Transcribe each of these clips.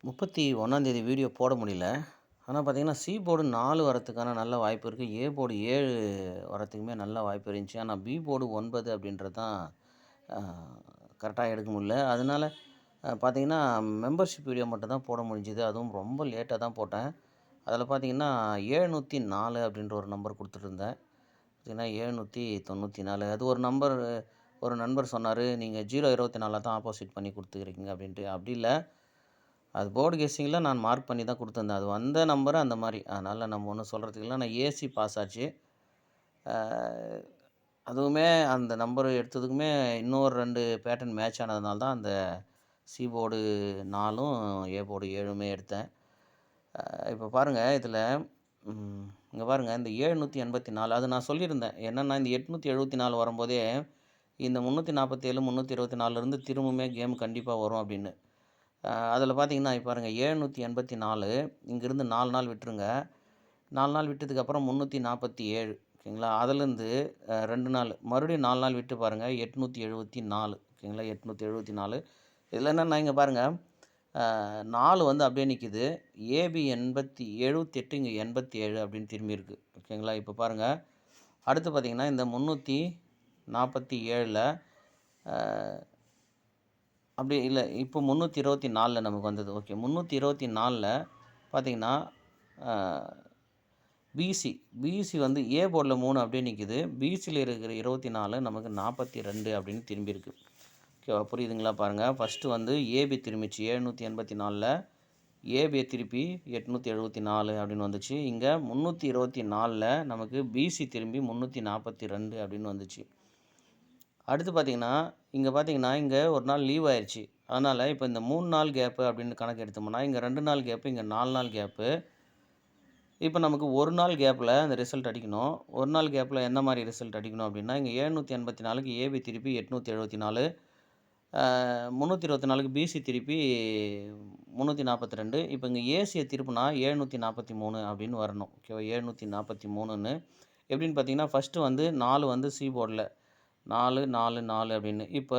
31 video போட முடியல. ஆனா பார்த்தீங்கன்னா, சி போர்டு 4 வரதுக்கான நல்ல வாய்ப்பு இருக்கு. ஏ போர்டு 7 வரதுக்குமே நல்ல வாய்ப்பு இருந்துச்சு. ஆனா பி போர்டு 9 அப்படின்றது தான் அ கரெக்ட்டா எடுக்க முடியல. அதனால பார்த்தீங்கன்னா, மெம்பர்ஷிப் வீடியோ மட்டும் தான் போட முடிஞ்சுது. அதுவும் ரொம்ப லேட்டா தான் போட்டேன். அதில பார்த்தீங்கன்னா, 704 அப்படின்ற ஒரு நம்பர் குடுத்துட்டுருந்தேன். பார்த்தீங்கன்னா 794 அது ஒரு நண்பர் சொன்னாரு, "நீங்க 024 தான் ஆப்போசிட் பண்ணி குடுத்துக்கிறீங்க" அப்படின்ட்டு. அப்படி இல்ல. அது போர்டு கெஸ்ஸிங்கில நான் மார்க் பண்ணி தான் குடுத்துருந்தேன். அது வந்த நம்பர் அந்த மாரி. அதனால நம்ம ஒண்ணும் சொல்றதுக்கு இல்ல. ஆனா ஏசி பாஸ் ஆச்சு. அ அதுவுமே அந்த நம்பர் எடுத்ததுக்குமே இன்னொரு 2 பேட்டர்ன் மேட்ச் ஆனதுனால தான் அந்த சி போர்டு 4ம், ஏ போர்டு 7மே எடுத்தேன். இப்ப பாருங்க இதில இங்க பாருங்க இந்த 784 அது நான் சொல்லியிருந்தேன். என்னன்னா இந்த 874 வரும்போதே, இந்த 347, 324 இருந்து திரும்பவுமே கேம் கண்டிப்பா வரும் அப்படின்னு. அதில பார்த்தீங்கன்னா, இப்ப பாருங்க 784 இங்கிருந்து 4 நாள் விட்டுருங்க. 4 நாள் விட்டதுக்கப்புறம் 347 ஓகேங்களா? அதுலேருந்து 2 நாள் மறுபடியும் 4 நாள் விட்டு பாருங்க 874 ஓகேங்களா? 874 இதில என்னன்னா இங்க பாருங்க 4 வந்து அப்படியே நிக்குது. ஏபி 78 இங்க 87 அப்படின்னு திரும்பியிருக்கு. ஓகேங்களா? இப்ப பாருங்க. அடுத்து பார்த்தீங்கன்னா, இந்த 347ல அ அப்படி இல்ல. இப்போ 324ல நமக்கு வந்தது. ஓகே. 324ல பார்த்தீங்கன்னா, அ பிசி பிசி வந்து ஏ போர்ட்ல 3 அப்படியே நிக்குது. பிசில இருக்கிற 24 நமக்கு 42 அப்படின்னு திரும்பியிருக்கு. ஓகேவா? புரியுதுங்களா? பாருங்க. ஃபர்ஸ்ட்டு வந்து ஏபி திரும்பிச்சு 784ல ஏபிய திருப்பி 874 அப்படின்னு வந்துச்சு. இங்க 324ல நமக்கு பிசி திரும்பி 342 அப்படின்னு வந்துச்சு. அடுத்து பார்த்தீங்கன்னா, இங்க ஒரு நாள் லீவ் ஆயிருச்சு. அதனால இப்ப இந்த 3 நாள் கேப் அப்படின்னு கணக்கு எடுத்தோம்னா, இங்க 2 நாள் கேப், இங்க 4 நாள் கேப். இப்ப நமக்கு 1 நாள் கேப்ல அந்த ரிசல்ட் அடிக்கணும். 1 நாள் கேப்ல எந்த மாரி ரிசல்ட் அடிக்கணும் அப்படின்னா, இங்க 784க்கு ஏபி திருப்பி 874 324க்கு பிசி திருப்பி 342 இப்ப இங்க ஏசிய திருப்புனா 743 அப்படின்னு வரணும். ஓகேவா? 743ன்னு எப்படின்னு பார்த்தீங்கன்னா, ஃபர்ஸ்ட்டு வந்து 4 வந்து சி போர்ட்ல 4, 4, 4 அப்படின்னு. இப்ப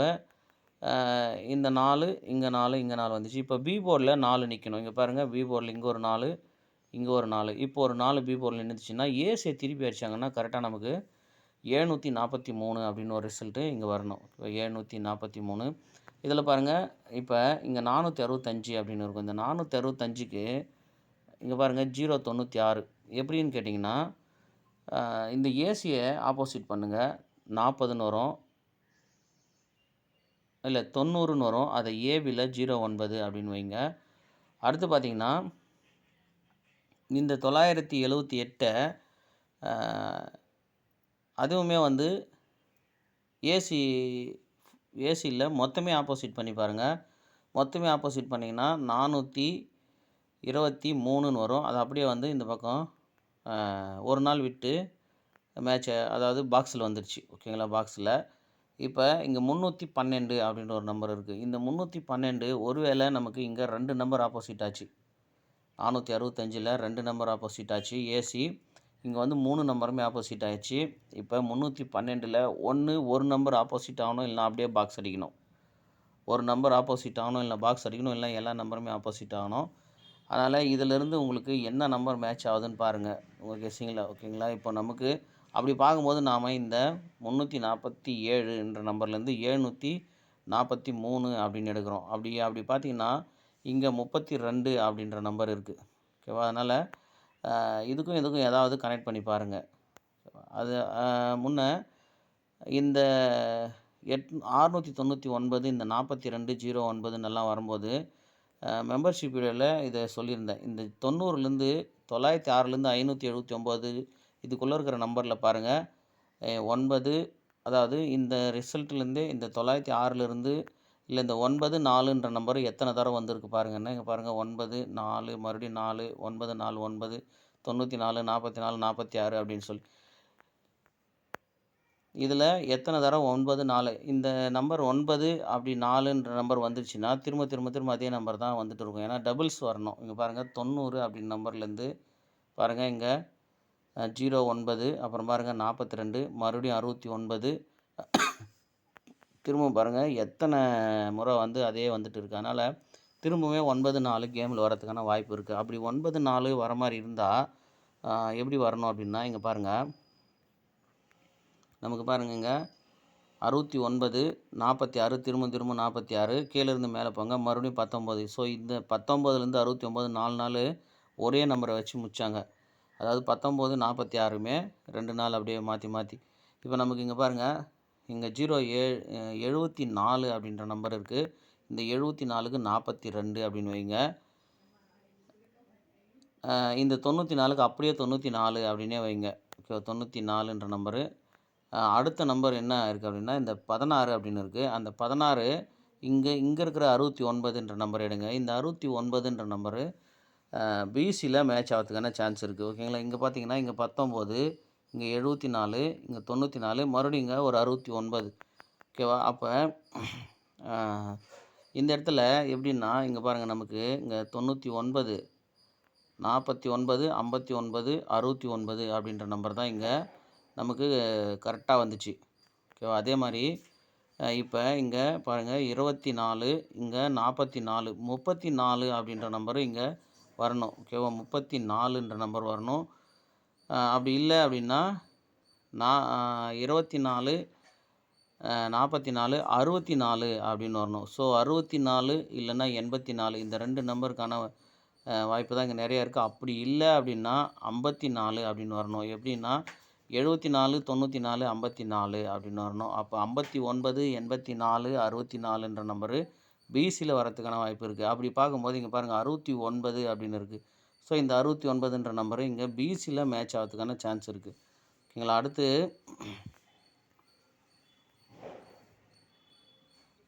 இந்த 4, இங்க 4, இங்க 4 வந்துச்சு. இப்ப பி போர்ட்ல 4 நிக்கணும். இங்க பாருங்க பி போர்ட்ல இங்க ஒரு 4, இங்க ஒரு 4. இப்போ ஒரு 4 பி போர்ட்ல நின்னுச்சுன்னா, ஏசிய திருப்பி அடிச்சாங்கன்னா, கரெக்ட்டா நமக்கு 743 அப்படின்னு ஒரு ரிசல்ட் இங்க வரணும். 743 இதில பாருங்க, இப்ப இங்க 465 அப்படின்னு இருக்கும். இந்த 465க்கு இங்க பாருங்க 096 எப்படின்னு கேட்டீங்கன்னா, இந்த ஏசிய ஆப்போசிட் பண்ணுங்க. 40ன்னு வரும். இல்ல 90ன்னு வரும். அத ஏபில 09 அப்படின்னு வைங்க. அடுத்து பார்த்தீங்கன்னா, இந்த 978 அ அதுவுமே வந்து ஏசி ஏசில மொத்தமே ஆப்போசிட் பண்ணி பாருங்க. மொத்தமே ஆப்போசிட் பண்ணீங்கன்னா 423ன்னு வரும். அது அப்படியே வந்து இந்த பக்கம் ஒரு நாள் விட்டு அதாவது பாக்ஸ்ல வந்துருச்சு. ஓகேங்களா? பாக்ஸ்ல. இப்ப இங்க 312 அப்படின்ற ஒரு நம்பர் இருக்கு. இந்த 312 ஒருவேளை நமக்கு இங்க 2 நம்பர் ஆப்போசிட் ஆச்சு. 465ல 2 நம்பர் ஆப்போசிட் ஆச்சு ஏசி. இங்க வந்து 3 நம்பருமே ஆப்போசிட் ஆயிருச்சு. இப்ப 312ல ஒரு நம்பர் ஆப்போசிட் ஆகணும். இல்லன்னா அப்படியே பாக்ஸ் அடிக்கணும். ஒரு நம்பர் ஆப்போசிட் ஆகணும். இல்ல பாக்ஸ் அடிக்கணும். இல்ல எல்லா நம்பருமே ஆப்போசிட் ஆகணும். அதனால இதிலிருந்து உங்களுக்கு என்ன நம்பர் மேட்ச் ஆகுதுன்னு பாருங்க. உங்க கெஸ்ஸிங்கில ஓகேங்களா? இப்போ நமக்கு அப்படி பார்க்கும்போது நாம இந்த 347 என்ற நம்பர்லேருந்து 743 அப்படின்னு எடுக்கிறோம். அப்படி பார்த்தீங்கன்னா, இங்க 32 அப்படின்ற நம்பர் இருக்கு. ஓகேவா? அதனால இதுக்கும் ஏதாவது கனெக்ட் பண்ணி பாருங்க. அது முன்ன இந்த 699 இந்த 4209 வரும்போது மெம்பர்ஷிப் வீடியோல இத சொல்லியிருந்தேன். இந்த 90லேருந்து 906லேருந்து 579 இதுக்குள்ள இருக்கிற நம்பர்ல பாருங்க. 9 அதாவது இந்த ரிசல்ட்லேருந்தே இந்த 906லிருந்து இல்ல இந்த 94ன்ற நம்பர் எத்தன தடவ வந்திருக்கு பாருங்கன்னா, இங்க பாருங்க 9, 4 மறுபடியும் 4, 9, 4, 9, 94, 44, 46 அப்படின்னு சொல்லி. இதில எத்தன தடவ 9, 4 இந்த நம்பர் 9 அப்படி 4ன்ற நம்பர் வந்துருச்சுன்னா, திரும்ப அதே நம்பர் தான் வந்துட்டு இருக்கும். ஏன்னா டபுள்ஸ் வரணும். இங்க பாருங்க 90 அப்படின்ற நம்பர்லேருந்து பாருங்க இங்க 09 அப்புறம் பாருங்க 42 மறுபடியும் 69 திரும்பவும் பாருங்க எத்தன முறை வந்து அதே வந்துட்டு இருக்கு. அதனால திரும்பவுமே 9, 4 கேமில் வரதுக்கான வாய்ப்பு இருக்குது. அப்படி 9, 4 வர மாதிரி இருந்தால் எப்படி வரணும் அப்படின்னா, இங்கே பாருங்கள், நமக்கு பாருங்கங்க 69, 46 திரும்ப 46 கீழேருந்து மேலே போங்க, மறுபடியும் 19. ஸோ இந்த 19லேருந்து 69 4 நாள் ஒரே நம்பரை வச்சு முடித்தாங்க. அதாவது 19, 46மே 2 நாள் அப்படியே மாற்றி. இப்போ நமக்கு இங்கே பாருங்கள், இங்கே 74 அப்படின்ற நம்பர் இருக்குது. இந்த 74க்கு 42 அப்படின்னு வைங்க. இந்த 94க்கு அப்படியே 94 அப்படின்னே வைங்க. ஓகே, 94ன்ற நம்பரு. அடுத்த நம்பர் என்ன இருக்குது அப்படின்னா, இந்த 16 அப்படின்னு இருக்குது. அந்த 16 இங்கே இருக்கிற 69ன்ற நம்பர் எடுங்க. இந்த 69ன்ற நம்பரு பிசியில் மேட்ச் ஆகிறதுக்கான சான்ஸ் இருக்குது. ஓகேங்களா. இங்கே பார்த்தீங்கன்னா, இங்கே 19, இங்கே 74, இங்கே 94, மறுபடியும் இங்கே ஒரு 69. ஓகேவா. அப்போ இந்த இடத்துல எப்படின்னா, இங்கே பாருங்கள், நமக்கு இங்கே 99, 49, 59, 69 அப்படின்ற நம்பர் தான் இங்கே நமக்கு கரெக்டாக வந்துச்சு. ஓகேவா. அதே மாதிரி இப்போ இங்கே பாருங்கள் 24, இங்கே 44, 34 அப்படின்ற நம்பரும் இங்கே வரணும். ஓகேவா. 34ன்ற நம்பர் வரணும். அப்படி இல்லை அப்படின்னா 24, 44, 64 அப்படின்னு வரணும். ஸோ 64 இல்லைன்னா 84 இந்த 2 நம்பருக்கான வாய்ப்பு தான் இங்கே நிறையா இருக்குது. அப்படி இல்லை அப்படின்னா 54 அப்படின்னு வரணும். எப்படின்னா 74, 94, 54 அப்படின்னு வரணும். அப்போ 59, 84, 64ன்ற நம்பரு பிசியில் வரத்துக்கான வாய்ப்பு இருக்குது. அப்படி பார்க்கும்போது இங்கே பாருங்கள் 69 அப்படின்னு இருக்குது. ஸோ இந்த 69ன்ற நம்பரு இங்கே பிசியில் மேட்ச் ஆகிறதுக்கான சான்ஸ் இருக்குது. ஓகேங்களா. அடுத்து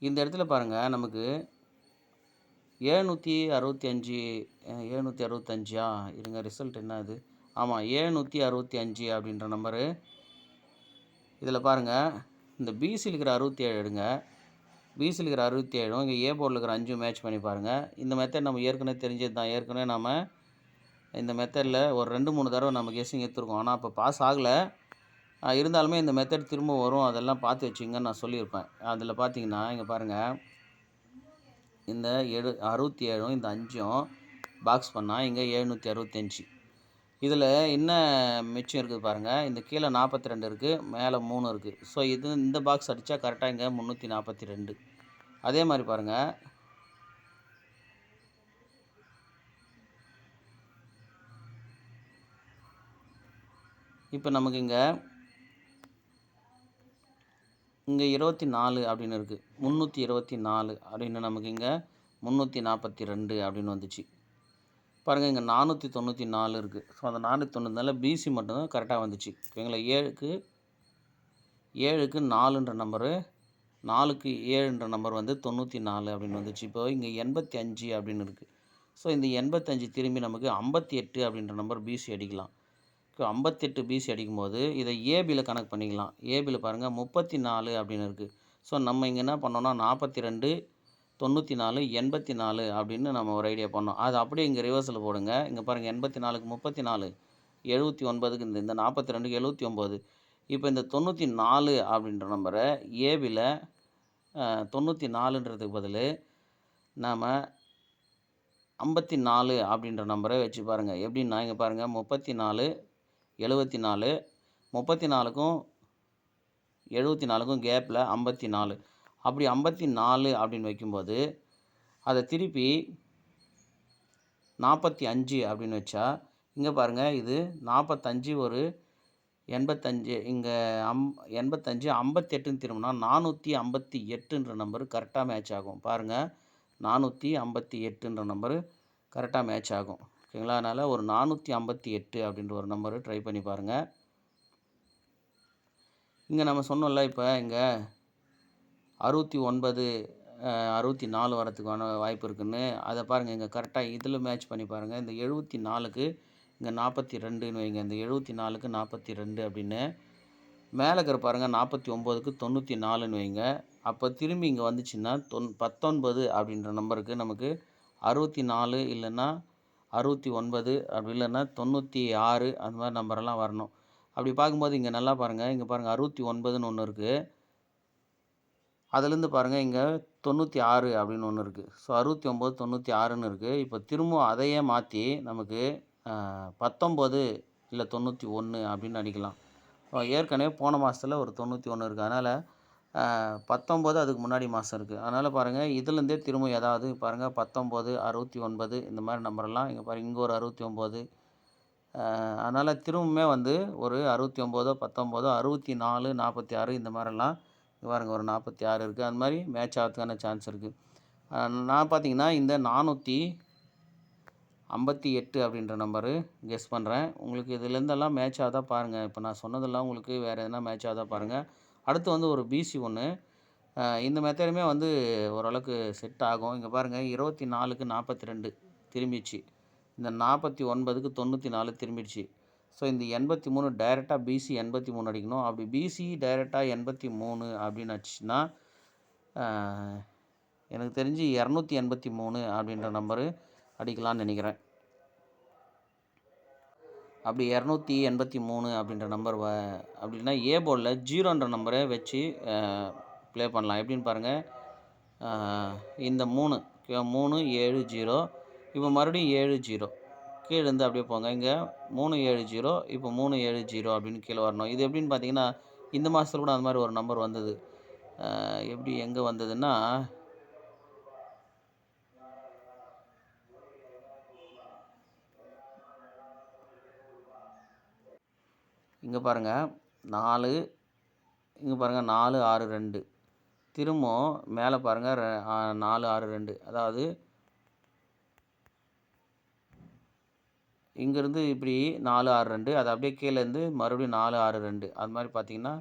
இந்த இடத்துல பாருங்கள், நமக்கு 765 765 இருங்க, ரிசல்ட் என்ன இது? ஆமாம், 765 அப்படின்ற நம்பரு. இதில் பாருங்கள், இந்த பிசியில் இருக்கிற 67 எடுங்க. பிசியில் இருக்கிற 67ம் இங்கே ஏ போர்டில் இருக்கிற 5 மேட்ச் பண்ணி பாருங்கள். இந்த மெத்தட் நம்ம ஏற்கனவே தெரிஞ்சது தான். ஏற்கனவே நம்ம இந்த மெத்தடில் ஒரு 2-3 தடவை நம்ம கெஸ்ஸிங் எடுத்துருக்கோம். ஆனால் அப்போ பாஸ் ஆகலை. இருந்தாலுமே இந்த மெத்தட் திரும்ப வரும், அதெல்லாம் பார்த்து வச்சுங்கன்னு நான் சொல்லியிருப்பேன். அதில் பார்த்தீங்கன்னா இங்கே பாருங்கள், இந்த 67ம் இந்த 5ம் பாக்ஸ் பண்ணால் இங்கே 765. இதில் என்ன மிச்சம் இருக்குது பாருங்கள், இந்த கீழே 42 இருக்குது, மேலே 3 இருக்குது. ஸோ இந்த பாக்ஸ் அடித்தா கரெக்டாக இங்கே 342. அதே மாதிரி பாருங்கள், இப்போ நமக்கு இங்கே 24 அப்படின்னு இருக்குது, 324 அப்படின்னு நமக்கு இங்கே 342 அப்படின்னு வந்துச்சு. பாருங்கள், இங்கே 494 இருக்குது. ஸோ அந்த 494 பிசி மட்டும்தான் கரெக்டாக வந்துச்சு. ஓகேங்களா. 7க்கு 4ன்ற நம்பரு, 4க்கு 7ன்ற நம்பர் வந்து 94 அப்படின்னு வந்துச்சு. இப்போ இங்கே 85 அப்படின்னு இருக்குது. ஸோ இந்த 85 திரும்பி நமக்கு 58 அப்படின்ற நம்பர் பிசி அடிக்கலாம். 58 பிசி அடிக்கும்போது இதை ஏபியில் கணக்கு பண்ணிக்கலாம். ஏபியில் பாருங்கள் 34 அப்படின்னு இருக்குது. ஸோ நம்ம இங்கே என்ன பண்ணோன்னா 42, 94, 84 அப்படின்னு நம்ம ஒரு ஐடியா பண்ணோம். அது அப்படியே இங்கே ரிவர்ஸில் போடுங்க. இங்கே பாருங்கள், 84க்கு 34, 79க்கு இந்த 42க்கு 79. இப்போ இந்த 94 அப்படின்ற நம்பரை ஏபியில் 94ன்றதுக்கு பதில் நாம் 54 அப்படின்ற நம்பரை வச்சு பாருங்கள். எப்படின்னா இங்கே பாருங்கள், 34, 74, 34க்கும் 74க்கும் கேப்பில் 54. அப்படி 54 அப்படின்னு வைக்கும்போது அதை திருப்பி 45 அப்படின்னு வச்சா இங்கே பாருங்கள், இது 45 ஒரு 85, இங்கே 85 58ன்னு திரும்பினா 458ன்ற நம்பரு கரெக்டாக மேட்ச் ஆகும். பாருங்கள், 458ன்ற நம்பரு கரெக்டாக மேட்ச் ஆகும். ஓகேங்களா. அதனால் ஒரு 458 அப்படின்ற ஒரு நம்பரு ட்ரை பண்ணி பாருங்கள். இங்கே நம்ம சொன்னோம்ல, இப்போ இங்கே 69, 64 வரத்துக்கான வாய்ப்பு இருக்குதுன்னு. அதை பாருங்கள், இங்கே கரெக்டாக இதில் மேட்ச் பண்ணி பாருங்கள். இந்த 74க்கு இங்கே 42ன்னு வைங்க. இந்த 74க்கு 42 அப்படின்னு மேலே இருக்கிற பாருங்கள், 49க்கு 94ன்னு வைங்க. அப்போ திரும்பி இங்கே வந்துச்சுன்னா 19 அப்படின்ற நம்பருக்கு நமக்கு 64 இல்லைன்னா 69 அப்படி இல்லைன்னா 96 அந்த மாதிரி நம்பரெல்லாம் வரணும். அப்படி பார்க்கும்போது இங்கே நல்லா பாருங்கள், இங்கே பாருங்கள் 69ன்னு ஒன்று இருக்குது. அதுலேருந்து பாருங்கள் இங்கே 96 அப்படின்னு ஒன்று இருக்குது. ஸோ 69 96ன்னு இருக்குது. இப்போ திரும்பவும் அதையே மாற்றி நமக்கு 19 இல்லை 91 அப்படின்னு அடிக்கலாம். ஏற்கனவே போன மாதத்துல ஒரு 91 இருக்குது. அதனால் 19 அதுக்கு முன்னாடி மாதம் இருக்குது. அதனால் பாருங்கள் இதுலேருந்தே திரும்ப ஏதாவது பாருங்கள் 19 69 இந்த மாதிரி நம்பரெல்லாம் இங்கே பாருங்கள் இங்கே ஒரு 69 அதனால் திரும்பவுமே வந்து ஒரு 69 19 64 46 இந்த மாதிரிலாம் பாருங்கள் ஒரு 46 இருக்குது. அந்த மாதிரி மேட்ச் ஆகிறதுக்கான சான்ஸ் இருக்குது. நான் பார்த்தீங்கன்னா இந்த 458 அப்படின்ற நம்பரு கெஸ் பண்ணுறேன். உங்களுக்கு இதுலேருந்தெல்லாம் மேட்ச் ஆகுதா பாருங்கள். இப்போ நான் சொன்னதெல்லாம் உங்களுக்கு வேறு எதனா மேட்ச் ஆகுதா பாருங்கள். அடுத்து வந்து ஒரு பிசி ஒன்று. இந்த மெத்தடுமே வந்து ஓரளவுக்கு செட் ஆகும். இங்கே பாருங்கள் 24க்கு 42 திரும்பிடுச்சு. இந்த 49க்கு 94 திரும்பிடுச்சு. ஸோ இந்த 83 டைரெக்டாக பிசி 83 அடிக்கணும். அப்படி பிசி டைரெக்டாக 83 அப்படின்னு அடிச்சுன்னா எனக்கு தெரிஞ்சு 283 அப்படின்ற நம்பரு அடிக்கலான்னு நினைக்கிறேன். அப்படி 283 அப்படின்ற நம்பர் அப்படின்னா ஏ போர்டில் 0ன்ற நம்பரை வச்சு ப்ளே பண்ணலாம். எப்படின்னு பாருங்கள், இந்த 3 3 7 0 இப்போ மறுபடியும் 7 0 கீழேருந்து அப்படியே போங்க. இங்கே 3 7 0 இப்போ 3 7 0 அப்படின்னு கீழே வரணும். இது எப்படின்னு பார்த்தீங்கன்னா இந்த மாதத்தில் கூட அந்த மாதிரி ஒரு நம்பர் வந்தது. எப்படி எங்கே வந்ததுன்னா இங்கே பாருங்கள் 4 இங்கே பாருங்கள் 4 6 2 திரும்பவும் மேலே பாருங்கள் 4 6 2 அதாவது இங்கேருந்து இப்படி 4 6 2 அது அப்படியே கீழேருந்து மறுபடியும் 4 6 2 அது மாதிரி பார்த்தீங்கன்னா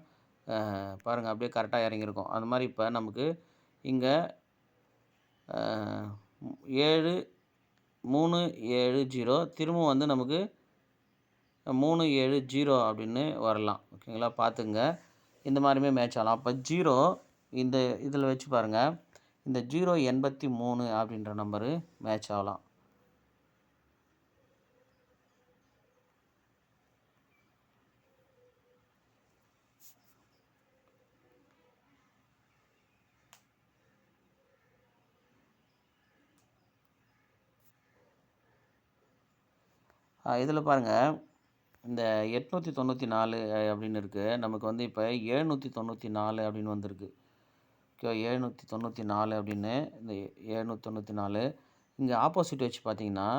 பாருங்கள் அப்படியே கரெக்டாக இறங்கியிருக்கும். அந்த மாதிரி இப்போ நமக்கு இங்கே 7 3 7 0 திரும்பவும் வந்து நமக்கு 3 7 0 அப்படின்னு வரலாம். ஓகேங்களா, பார்த்துங்க. இந்த மாதிரியுமே மேட்ச் ஆகலாம். அப்போ 0 இந்த இதில் வச்சு பாருங்கள், இந்த 083 அப்படின்ற நம்பரு மேட்ச் ஆகலாம். இதில் பாருங்கள் இந்த 894 அப்படின்னு இருக்குது. நமக்கு வந்து இப்போ 794 அப்படின்னு வந்திருக்கு. ஓகே, 794 அப்படின்னு இந்த 794 இங்கே ஆப்போசிட் வச்சு பார்த்தீங்கன்னா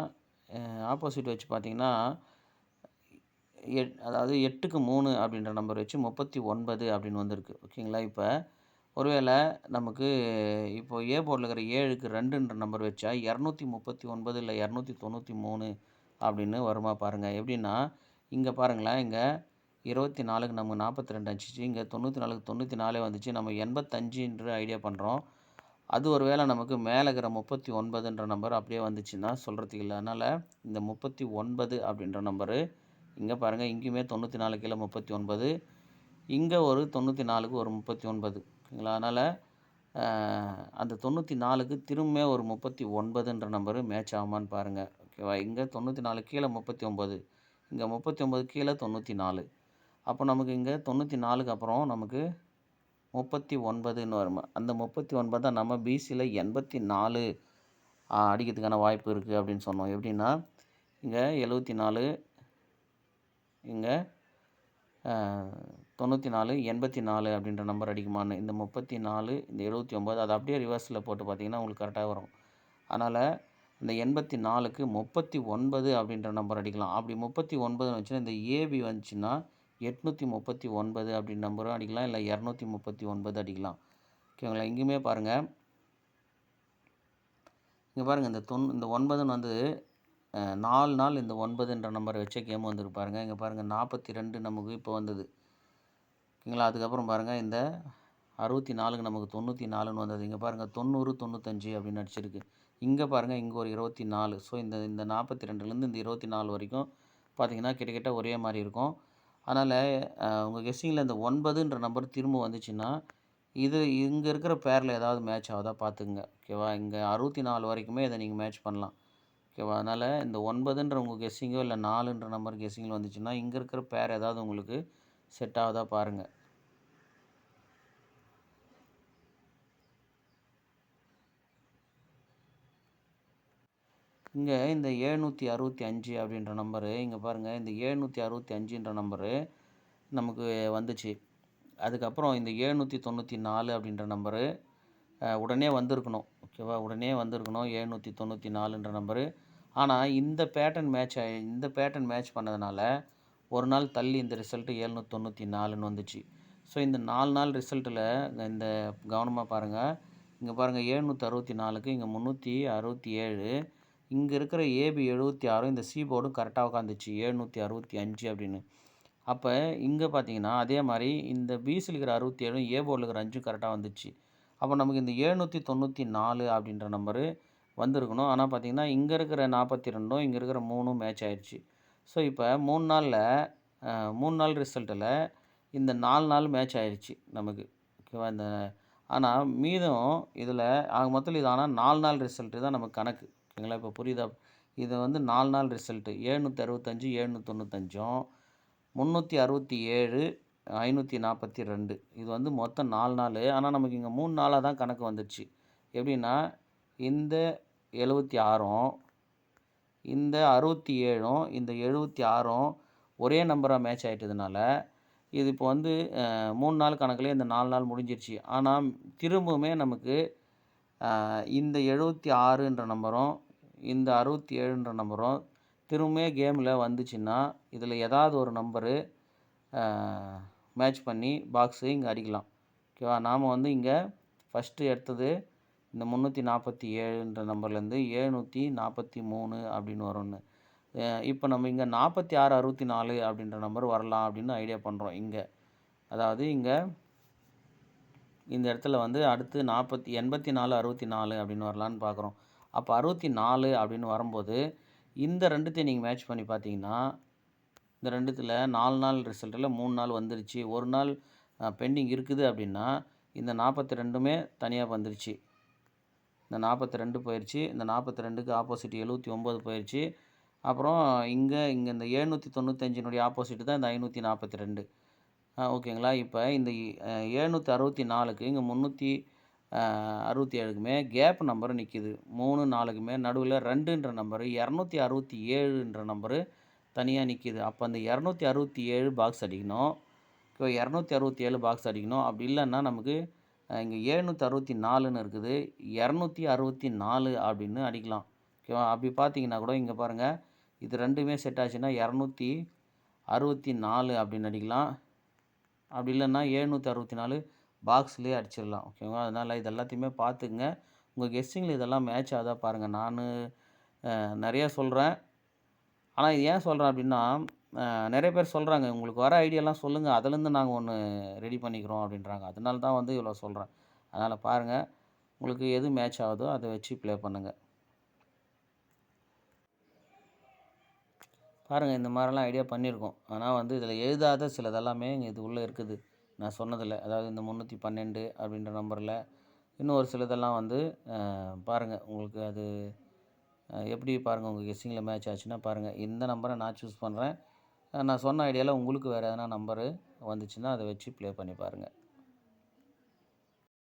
அதாவது 8க்கு 3 அப்படின்ற நம்பர் வச்சு 39 அப்படின்னு வந்திருக்கு. ஓகேங்களா, இப்போ ஒருவேளை நமக்கு இப்போ ஏ போர்டில் இருக்கிற 7க்கு 2ன்ற நம்பர் வச்சா 239 இல்லை 293 அப்படின்னு வருமா பாருங்கள். எப்படின்னா இங்கே பாருங்களேன், இங்கே 24க்கு நம்ம 42 அடிச்சிச்சு, இங்கே 94க்கு 94 வந்துச்சு. நம்ம 85ன்ற ஐடியா பண்ணுறோம். அது ஒரு வேளை நமக்கு மேலே இருக்கிற 39ன்ற நம்பர் அப்படியே வந்துச்சுன்னா சொல்கிறதுக்கு இல்லை. அதனால் இந்த 39 அப்படின்ற நம்பரு இங்கே பாருங்கள், இங்கேயுமே 94 கீழே 39, இங்கே ஒரு 94க்கு ஒரு 39. ஓகேங்களா, அதனால் அந்த 94க்கு திரும்ப ஒரு 39ன்ற நம்பரு மேட்ச் ஆகுமான்னு பாருங்கள். ஓகேவா, இங்கே 94 கீழே 39, இங்கே 39 கீழே 94. அப்போ நமக்கு இங்கே 94க்கு அப்புறம் நமக்கு 39ன்னு வரும். அந்த 39 தான் நம்ம பிசியில் 84 அடிக்கிறதுக்கான வாய்ப்பு இருக்குது அப்படின்னு சொன்னோம். எப்படின்னா இங்கே 74, இங்கே 94 84 அப்படின்ற நம்பர் அடிக்குமான்னு. இந்த 34 இந்த 79 அதை அப்படியே ரிவர்ஸில் போட்டு பார்த்தீங்கன்னா உங்களுக்கு கரெக்டாக வரும். அதனால் இந்த 84க்கு 39 அப்படின்ற நம்பர் அடிக்கலாம். அப்படி 39 வந்துச்சுன்னா இந்த ஏபி வந்துச்சுன்னா 839 அப்படின்ற நம்பரும் அடிக்கலாம், இல்லை 239 அடிக்கலாம். ஓகேங்களா, இங்கேயுமே பாருங்கள், இங்கே பாருங்கள் இந்த 9ன்னு வந்து 4 நாள் இந்த 9ன்ற நம்பரை வச்ச கேம் வந்துருக்கு பாருங்கள். இங்கே பாருங்கள் 42 நமக்கு இப்போ வந்தது. ஓகேங்களா, அதுக்கப்புறம் பாருங்கள் இந்த 64க்கு நமக்கு 94ன்னு வந்தது. இங்கே பாருங்கள் 90 95 அப்படின்னு அடிச்சிருக்கு. இங்கே பாருங்கள் இங்கே ஒரு 24. ஸோ இந்த 42லேருந்து இந்த 24 வரைக்கும் பார்த்திங்கன்னா கிட்டத்தட்ட ஒரே மாதிரி இருக்கும். அதனால் உங்கள் கெஸ்ஸிங்கில் இந்த 9ன்ற நம்பர் திரும்ப வந்துச்சுன்னா இது இங்கே இருக்கிற பேரில் ஏதாவது மேட்ச் ஆகுதா பார்த்துக்குங்க. ஓகேவா, இங்கே 64 வரைக்குமே இதை நீங்கள் மேட்ச் பண்ணலாம். ஓகேவா, அதனால் இந்த 9ன்ற உங்கள் கெஸ்ஸிங்கோ இல்லை 4ன்ற நம்பர் கெஸ்ஸிங்கில் வந்துச்சுன்னா இங்கே இருக்கிற பேர் ஏதாவது உங்களுக்கு செட் ஆகுதா பாருங்கள். இங்கே இந்த 765 அப்படின்ற நம்பரு இங்கே பாருங்கள், இந்த 765ன்ற நம்பரு நமக்கு வந்துச்சு. அதுக்கப்புறம் இந்த 794 அப்படின்ற நம்பரு உடனே வந்திருக்கணும். ஓகேவா? உடனே வந்திருக்கணும் 794ன்ற நம்பரு. ஆனால் இந்த பேட்டர்ன் மேட்ச் பண்ணதுனால ஒரு நாள் தள்ளி இந்த ரிசல்ட்டு 794ன்னு வந்துச்சு. ஸோ இந்த 4 நாள் ரிசல்ட்டில் இந்த கவனமாக பாருங்கள். இங்கே பாருங்கள் 764க்கு இங்கே 367, இங்கே இருக்கிற ஏபி 76, இந்த சி போர்டும் கரெக்டாக உட்காந்துச்சு 765 அப்படின்னு. அப்போ இங்கே பார்த்தீங்கன்னா அதே மாதிரி இந்த பிசியில் இருக்கிற 67ம் ஏ போர்டில் இருக்கிற 5ம் கரெக்டாக வந்துச்சு. அப்போ நமக்கு இந்த 794 அப்படின்ற நம்பரு வந்திருக்கணும். ஆனால் பார்த்தீங்கன்னா இங்கே இருக்கிற 42ம் இங்கே இருக்கிற 3ம் மேட்ச் ஆயிடுச்சு. ஸோ இப்போ 3 நாள் ரிசல்ட்டில் இந்த 4 நாள் மேட்ச் ஆயிடுச்சு நமக்கு. ஓகேவா? ஆனால் மீதம் இதில் ஆக மொத்தம் இது ஆனால் 4 நாள் ரிசல்ட்டு தான் நமக்கு கணக்கு. ஓகேங்களா? இப்போ புரியுதா? இது வந்து 4 நாள் ரிசல்ட்டு 765, 795, 367, 542 இது வந்து மொத்தம் 4 நாள். ஆனால் நமக்கு இங்கே 3 நாளாக தான் கணக்கு வந்துடுச்சு. எப்படின்னா இந்த 76ம் இந்த 67ம் இந்த 76ம் ஒரே நம்பராக மேட்ச் ஆகிட்டதுனால இது இப்போ வந்து 3 நாள் கணக்கில் இந்த 4 நாள் முடிஞ்சிருச்சு. ஆனால் திரும்பவுமே நமக்கு இந்த 76ன்ற நம்பரும் இந்த 67ன்ற நம்பரும் திரும்பவே கேமில் வந்துச்சுன்னா இதில் ஏதாவது ஒரு நம்பரு மேட்ச் பண்ணி பாக்ஸு இங்கே அடிக்கலாம். ஓகேவா? நாம் வந்து இங்கே ஃபஸ்ட்டு எடுத்தது இந்த 347ன்ற நம்பர்லேருந்து 743 அப்படின்னு வரும்னு. இப்போ நம்ம இங்கே 46, 64 அப்படின்ற நம்பர் வரலாம் அப்படின்னு ஐடியா பண்ணுறோம் இங்கே. அதாவது இங்கே இந்த இடத்துல வந்து அடுத்து 84, 64 அப்படின்னு வரலான்னு பார்க்குறோம். அப்போ 64 அப்படின்னு வரும்போது இந்த ரெண்டுத்தையும் நீங்கள் மேட்ச் பண்ணி பார்த்தீங்கன்னா இந்த ரெண்டுத்தில் 4 நாள் ரிசல்ட்டில் 3 நாள் வந்துருச்சு. ஒரு நாள் பெண்டிங் இருக்குது அப்படின்னா இந்த 42மே தனியாக வந்துருச்சு. இந்த 42 போயிடுச்சு. இந்த 42க்கு ஆப்போசிட் 79 போயிடுச்சு. அப்புறம் இங்கே இந்த 795னுடைய ஆப்போசிட் தான் இந்த 542. ஓகேங்களா? இப்போ இந்த 764க்கு இங்கே 367க்குமே கேப் நம்பர் நிற்கிது. 3, 4க்குமே நடுவில் 2ன்ற நம்பரு 267ன்ற நம்பரு தனியாக நிற்கிது. அப்போ அந்த 267 பாக்ஸ் அடிக்கணும். இப்போ 267 பாக்ஸ் அடிக்கணும். அப்படி இல்லைன்னா நமக்கு இங்கே 764ன்னு இருக்குது, 264 அப்படின்னு அடிக்கலாம். ஓகேவா? அப்படி பார்த்தீங்கன்னா கூட இங்கே பாருங்கள், இது ரெண்டுமே செட் ஆச்சுன்னா 264 அப்படின்னு அடிக்கலாம். அப்படி இல்லைன்னா 764 பாக்ஸ்லேயே அடிச்சிடலாம். ஓகேவா? அதனால் இது எல்லாத்தையுமே பார்த்துக்குங்க. உங்கள் கெஸ்ஸிங்கில் இதெல்லாம் மேட்ச் ஆகுதா பாருங்கள். நான் நிறையா சொல்கிறேன். ஆனால் இது ஏன் சொல்கிறேன் அப்படின்னா நிறைய பேர் சொல்கிறாங்க, உங்களுக்கு வர ஐடியாலாம் சொல்லுங்கள், அதுலேருந்து நாங்கள் ஒன்று ரெடி பண்ணிக்கிறோம் அப்படின்றாங்க. அதனால தான் வந்து இவ்வளோ சொல்கிறேன். அதனால் பாருங்கள், உங்களுக்கு எது மேட்ச் ஆகுதோ அதை வச்சு ப்ளே பண்ணுங்கள். பாருங்கள், இந்த மாதிரிலாம் ஐடியா பண்ணியிருக்கோம். ஆனால் வந்து இதில் எழுதாத சிலதெல்லாமே இது உள்ளே இருக்குது நான் சொன்னதில். அதாவது இந்த 312 அப்படின்ற நம்பரில் இன்னும் ஒரு சிலதெல்லாம் வந்து பாருங்கள், உங்களுக்கு அது எப்படி பாருங்கள், உங்கள் கெஸ்ஸிங்கில் மேட்ச் ஆச்சுன்னா பாருங்கள். இந்த நம்பரை நான் சூஸ் பண்ணுறேன். நான் சொன்ன ஐடியாவில் உங்களுக்கு வேறு எதனா நம்பரு வந்துச்சுன்னா அதை வச்சு ப்ளே பண்ணி பாருங்கள்.